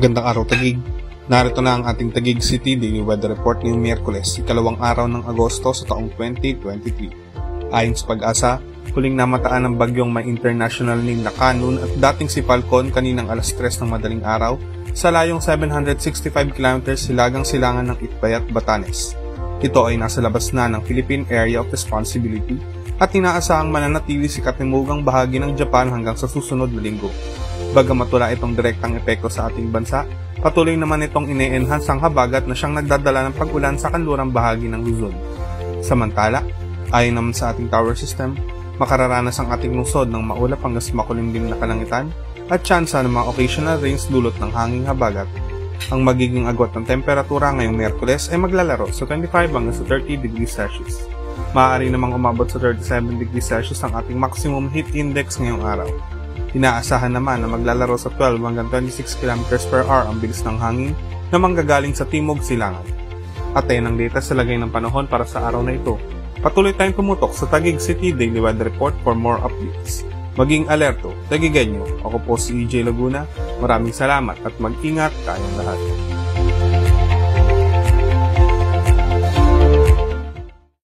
Magandang araw Taguig. Narito na ang ating Taguig City Daily Weather Report ngayong Miyerkules, ikalawang araw ng Agosto sa taong 2023. Ayon sa Pag-asa, huling namataan ng bagyong may international name na Kanun at dating si Falcon kaninang alas 3 ng madaling araw sa layong 765 km silagang-silangan ng Itbayat, Batanes. Ito ay nasa labas na ng Philippine Area of Responsibility at inaasahang mananatili si katimugang bahagi ng Japan hanggang sa susunod na linggo. Bagamat wala itong direktang epekto sa ating bansa, patuloy naman itong ine-enhance ang habagat na siyang nagdadala ng pag-ulan sa kanlurang bahagi ng Luzon. Samantala, ayon naman sa ating tower system, makararanas ang ating lungsod ng maulap hanggang sa makulimlim na kalangitan at tsansa ng mga occasional rains dulot ng hanging habagat. Ang magiging agwat ng temperatura ngayong Miyerkules ay maglalaro sa 25 hanggang sa 30 degrees Celsius. Maaari namang umabot sa 37 degrees Celsius ang ating maximum heat index ngayong araw. Inaasahan naman na maglalaro sa 12 hanggang 26 km per hour ang bilis ng hangin na manggagaling sa timog silangan. At ayan ang data sa lagay ng panahon para sa araw na ito. Patuloy tayong tumutok sa Taguig City Daily Weather Report for more updates. Maging alerto, Taguigenyo. Ako po si EJ Laguna. Maraming salamat at mag-ingat tayong lahat.